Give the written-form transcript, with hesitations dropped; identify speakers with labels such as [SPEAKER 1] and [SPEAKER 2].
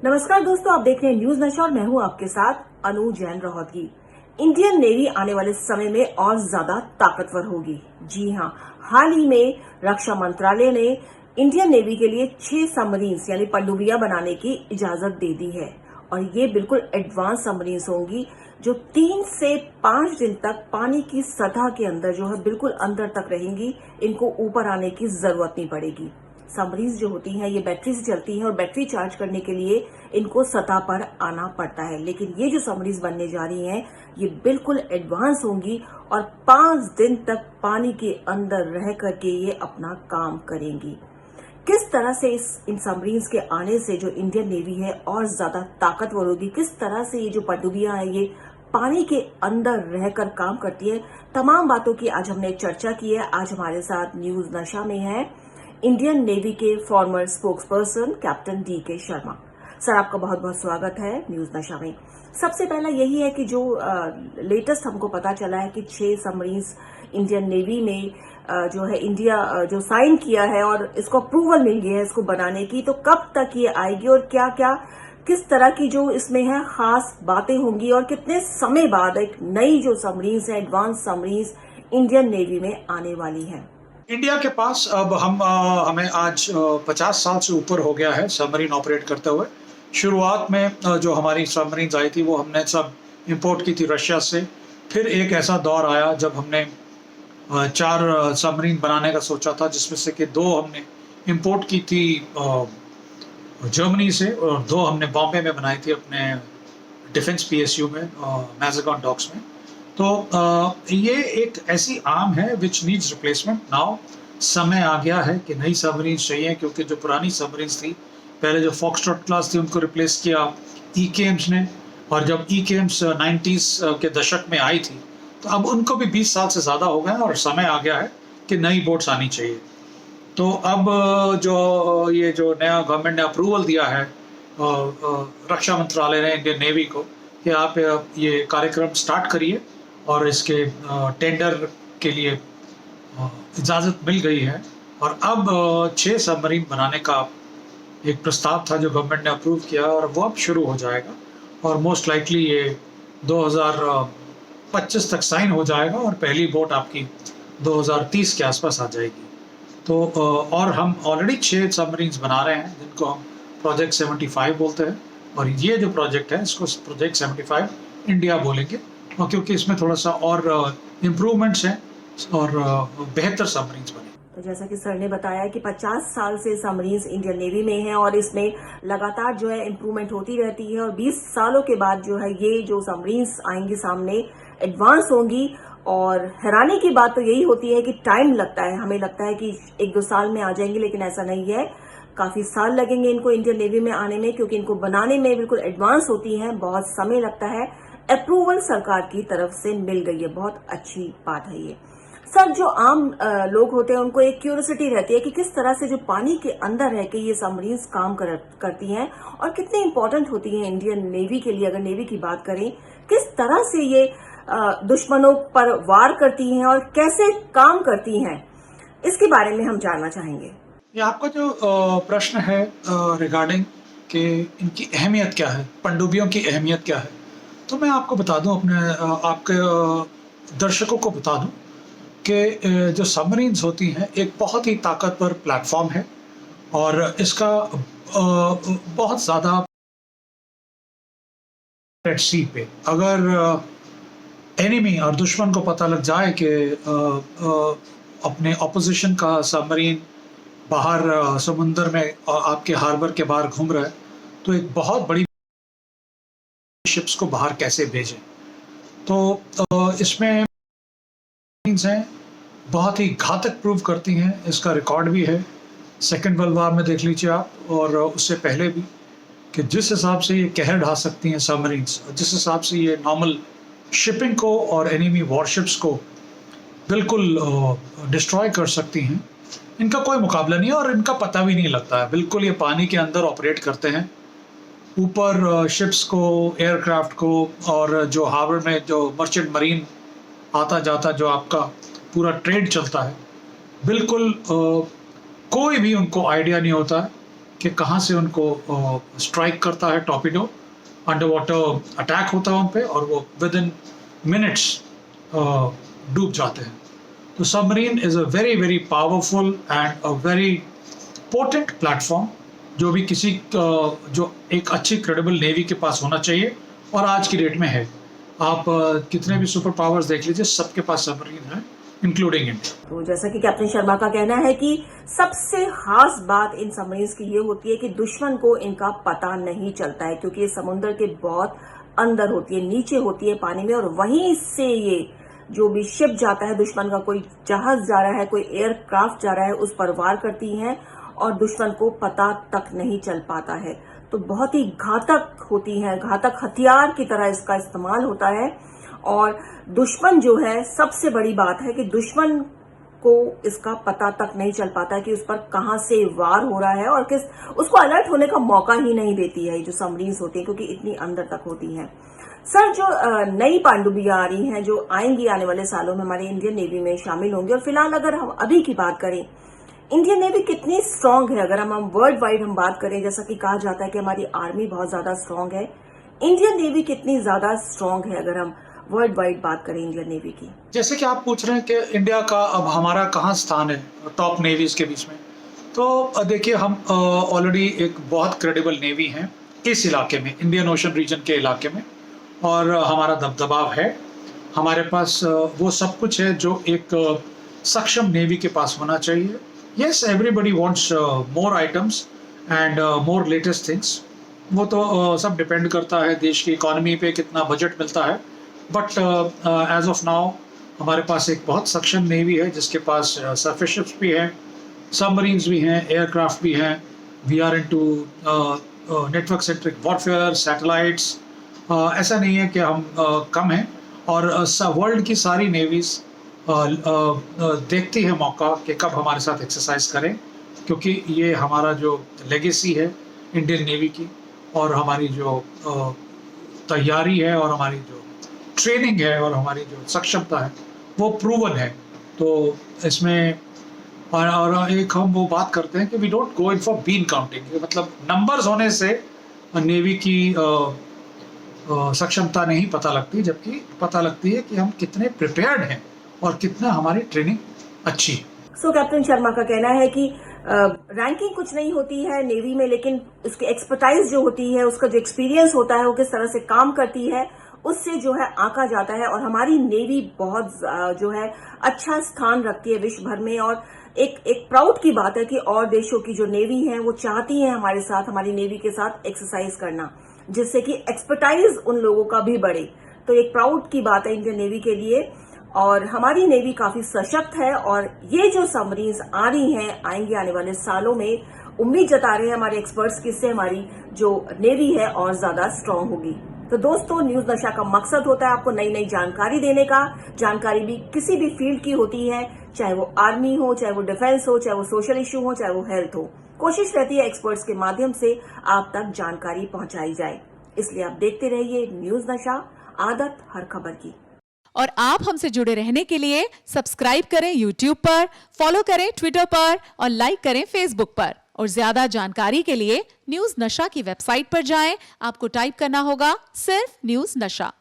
[SPEAKER 1] नमस्कार दोस्तों, आप देख रहे हैं न्यूज नशा और मैं हूं आपके साथ अनु जैन रोहतगी। इंडियन नेवी आने वाले समय में और ज्यादा ताकतवर होगी। जी हां, हाल ही में रक्षा मंत्रालय ने इंडियन नेवी के लिए 6 सबमरीन्स यानी पनडुब्बियां बनाने की इजाजत दे दी है और ये बिल्कुल एडवांस सबमरीन्स होंगी जो 3 से 5 दिन तक पानी की सतह के अंदर जो है बिल्कुल अंदर तक रहेंगी। इनको ऊपर आने की जरूरत नहीं पड़ेगी। सबमरीन्स जो होती हैं ये बैटरी से चलती हैं और बैटरी चार्ज करने के लिए इनको सतह पर आना पड़ता है, लेकिन ये जो सबमरीन्स बनने जा रही हैं ये बिल्कुल एडवांस होंगी और 5 दिन तक पानी के अंदर रह करके ये अपना काम करेंगी। किस तरह से इन सबमरीन्स के आने से जो इंडियन नेवी है और ज्यादा ताकतवर होगी, किस तरह से ये जो पनडुब्बियां हैं ये पानी के अंदर रहकर काम करती है, तमाम बातों की आज हमने चर्चा की है। आज हमारे साथ न्यूज नशा में है इंडियन नेवी के farmer spokesperson captain DK Sharma. Sir, आपका बहुत बहुत स्वागत है न्यूज नशा में। सबसे पहला यही है कि जो लेटेस्ट हमको पता चला है कि 6 सबमरीन्स इंडियन नेवी ने जो है इंडिया जो साइन किया है और इसको अप्रूवल मिल गई है इसको बनाने की, तो कब तक ये आएगी और क्या क्या किस तरह की जो इसमें है खास बातें होंगी और कितने समय बाद एक नई जो सबमरीन्स है एडवांस सबमरीन्स इंडियन नेवी में आने वाली है।
[SPEAKER 2] इंडिया के पास अब हमें आज 50 साल से ऊपर हो गया है सबमरीन ऑपरेट करते हुए। शुरुआत में जो हमारी सबमरीन्स आई थी वो हमने सब इंपोर्ट की थी रशिया से। फिर एक ऐसा दौर आया जब हमने 4 सबमरीन बनाने का सोचा था, जिसमें से कि 2 हमने इंपोर्ट की थी जर्मनी से और 2 हमने बॉम्बे में बनाई थी अपने डिफेंस PSU में, मैज़ेगॉन डॉक्स में। तो ये एक ऐसी आर्म है विच नीड्स रिप्लेसमेंट नाउ। समय आ गया है कि नई सबमरीन्स चाहिए, क्योंकि जो पुरानी सबमरीन्स थी पहले जो फॉक्सट्रॉट क्लास थी उनको रिप्लेस किया EKMs ने, और जब EKMs 90s के दशक में आई थी तो अब उनको भी 20 साल से ज़्यादा हो गए और समय आ गया है कि नई बोट्स आनी चाहिए। तो अब जो ये जो नया गवर्नमेंट ने अप्रूवल दिया है रक्षा मंत्रालय ने इंडियन नेवी को कि आप ये कार्यक्रम स्टार्ट करिए और इसके टेंडर के लिए इजाज़त मिल गई है। और अब 6 सबमरीन बनाने का एक प्रस्ताव था जो गवर्नमेंट ने अप्रूव किया और वो अब शुरू हो जाएगा और मोस्ट लाइकली ये 2025 तक साइन हो जाएगा और पहली बोट आपकी 2030 के आसपास आ जाएगी। तो और हम ऑलरेडी 6 सबमरीन्स बना रहे हैं जिनको हम प्रोजेक्ट 75 बोलते हैं, और ये जो प्रोजेक्ट है इसको प्रोजेक्ट 75 इंडिया बोलेंगे, और क्योंकि इसमें थोड़ा सा और इम्प्रूवमेंट्स हैं और बेहतर सबमरीन्स बने।
[SPEAKER 1] तो जैसा कि सर ने बताया कि 50 साल से सबमरीन्स इंडियन नेवी में हैं और इसमें लगातार जो है इम्प्रूवमेंट होती रहती है और 20 सालों के बाद जो है ये जो सबमरीन्स आएंगी सामने एडवांस होंगी। और हैरानी की बात तो यही होती है कि टाइम लगता है, हमें लगता है कि 1-2 साल में आ जाएंगे, लेकिन ऐसा नहीं है। काफी साल लगेंगे इनको इंडियन नेवी में आने में, क्योंकि इनको बनाने में बिल्कुल एडवांस होती हैं, बहुत समय लगता है। अप्रूवल सरकार की तरफ से मिल गई है, बहुत अच्छी बात है ये। सर, जो आम लोग होते हैं उनको एक क्यूरियोसिटी रहती है कि किस तरह से जो पानी के अंदर रह के ये सबमरीन्स काम करती हैं और कितनी इंपॉर्टेंट होती हैं इंडियन नेवी के लिए। अगर नेवी की बात करें, किस तरह से ये दुश्मनों पर वार करती हैं और कैसे काम करती हैं, इसके बारे में हम जानना चाहेंगे।
[SPEAKER 2] ये आपका जो प्रश्न है रिगार्डिंग कि इनकी अहमियत क्या है, पनडुब्बियों की अहमियत क्या है, तो मैं आपको बता दूं, अपने आपके दर्शकों को बता दूं कि जो सबमरीन्स होती हैं एक बहुत ही ताकतवर प्लेटफॉर्म है और इसका बहुत ज़्यादा एट सी पे अगर एनिमी और दुश्मन को पता लग जाए कि अपने ऑपोजिशन का सबमरीन बाहर समुंदर में आपके हार्बर के बाहर घूम रहा है, तो एक बहुत बड़ी शिप्स को बाहर कैसे भेजें। तो इसमें हैं बहुत ही घातक प्रूव करती हैं, इसका रिकॉर्ड भी है सेकेंड वर्ल्ड वार में, देख लीजिए आप, और उससे पहले भी, कि जिस हिसाब से ये कहर ढा सकती हैं सबमरीन्स, जिस हिसाब से ये नॉर्मल शिपिंग को और एनिमी वॉरशिप्स को बिल्कुल डिस्ट्रॉय कर सकती हैं, इनका कोई मुकाबला नहीं है और इनका पता भी नहीं लगता है। बिल्कुल ये पानी के अंदर ऑपरेट करते हैं, ऊपर शिप्स को, एयरक्राफ्ट को, और जो हार्बर में जो मर्चेंट मरीन आता जाता जो आपका पूरा ट्रेड चलता है, बिल्कुल कोई भी उनको आइडिया नहीं होता कि कहाँ से उनको स्ट्राइक करता है टॉर्पीडो, अंडर वाटर अटैक होता है उन पे और वो विद इन मिनट्स डूब जाते हैं। तो submarine is a very very powerful and a very potent platform जो भी किसी जो एक अच्छी क्रेडिबल नेवी के पास होना चाहिए और आज की डेट में है। आप कितने भी सुपर पावर्स देख लीजिए, सबके पास सबमरीन है, इंक्लूडिंग इंडिया।
[SPEAKER 1] तो जैसा कि कैप्टन शर्मा का कहना है कि सबसे खास बात इन सबमरीन्स की ये होती है कि दुश्मन को इनका पता नहीं चलता है, क्योंकि ये समुद्र के बहुत अंदर होती है, नीचे होती है पानी में, और वहीं से ये जो भी शिप जाता है, दुश्मन का कोई जहाज जा रहा है, कोई एयरक्राफ्ट जा रहा है, उस पर वार करती हैं और दुश्मन को पता तक नहीं चल पाता है। तो बहुत ही घातक होती है, घातक हथियार की तरह इसका इस्तेमाल होता है। और दुश्मन जो है, सबसे बड़ी बात है कि दुश्मन को इसका पता तक नहीं चल पाता है कि उस पर कहां से वार हो रहा है, और किस उसको अलर्ट होने का मौका ही नहीं देती है जो सबमरीन्स होती है, क्योंकि इतनी अंदर तक होती हैं। सर, जो नई पनडुब्बियां आ रही हैं, जो आएंगी आने वाले सालों में हमारे इंडियन नेवी में शामिल होंगी, और फिलहाल अगर हम अभी की बात करें, इंडियन नेवी कितनी स्ट्रांग है? अगर हम वर्ल्ड वाइड हम बात करें, जैसा कि कहा जाता है कि हमारी आर्मी बहुत ज्यादा स्ट्रांग है, इंडियन नेवी कितनी ज्यादा स्ट्रांग है अगर हम वर्ल्ड वाइड बात करें इंडियन नेवी की?
[SPEAKER 2] जैसे कि आप पूछ रहे हैं कि इंडिया का अब हमारा कहाँ स्थान है टॉप नेवीज के बीच में, तो देखिए हम ऑलरेडी एक बहुत क्रेडिबल नेवी हैं इस इलाके में, इंडियन ओशन रीजन के इलाके में, और हमारा दबदबाव है। हमारे पास वो सब कुछ है जो एक सक्षम नेवी के पास होना चाहिए। Yes, everybody wants more items and more latest things. वो तो सब डिपेंड करता है देश की इकोनॉमी पे, कितना बजट मिलता है। बट एज ऑफ नाउ हमारे पास एक बहुत सक्षम नेवी है जिसके पास सरफेस शिप्स भी हैं, सबमरीन्स भी हैं, एयरक्राफ्ट भी हैं। We are into network centric warfare, satellites. ऐसा नहीं है कि हम कम हैं, और वर्ल्ड की सारी नेवीज़ देखती है मौका कि कब हमारे साथ एक्सरसाइज करें, क्योंकि ये हमारा जो लेगेसी है इंडियन नेवी की, और हमारी जो तैयारी है, और हमारी जो ट्रेनिंग है, और हमारी जो सक्षमता है, वो प्रूवन है। तो इसमें और एक हम वो बात करते हैं कि we don't go in for bean counting, मतलब नंबर्स होने से नेवी की सक्षमता नहीं पता लगती, जबकि पता लगती है कि हम कितने प्रिपेयर्ड हैं और कितना हमारी ट्रेनिंग अच्छी है।
[SPEAKER 1] सो कैप्टन शर्मा का कहना है कि रैंकिंग कुछ नहीं होती है नेवी में, लेकिन उसकी एक्सपर्टाइज जो होती है, उसका जो एक्सपीरियंस होता है, वो किस तरह से काम करती है, उससे जो है आंका जाता है। और हमारी नेवी बहुत जो है अच्छा स्थान रखती है विश्व भर में, और एक प्राउड की बात है कि और देशों की जो नेवी है वो चाहती है हमारे साथ, हमारी नेवी के साथ एक्सरसाइज करना, जिससे कि एक्सपर्टाइज उन लोगों का भी बढ़े। तो एक प्राउड की बात है इंडियन नेवी के लिए, और हमारी नेवी काफी सशक्त है। और ये जो सबमरीन्स आ रही हैं, आएंगी आने वाले सालों में, उम्मीद जता रहे हैं हमारे एक्सपर्ट्स कि इससे हमारी जो नेवी है और ज्यादा स्ट्रांग होगी। तो दोस्तों, न्यूज नशा का मकसद होता है आपको नई नई जानकारी देने का। जानकारी भी किसी भी फील्ड की होती है, चाहे वो आर्मी हो, चाहे वो डिफेंस हो, चाहे वो सोशल इश्यू हो, चाहे वो हेल्थ हो। कोशिश रहती है एक्सपर्ट्स के माध्यम से आप तक जानकारी पहुंचाई जाए। इसलिए आप देखते रहिए न्यूज नशा, आदत हर खबर की।
[SPEAKER 3] और आप हमसे जुड़े रहने के लिए सब्सक्राइब करें YouTube पर, फॉलो करें Twitter पर, और लाइक करें Facebook पर। और ज्यादा जानकारी के लिए न्यूज नशा की वेबसाइट पर जाएं। आपको टाइप करना होगा सिर्फ न्यूज नशा।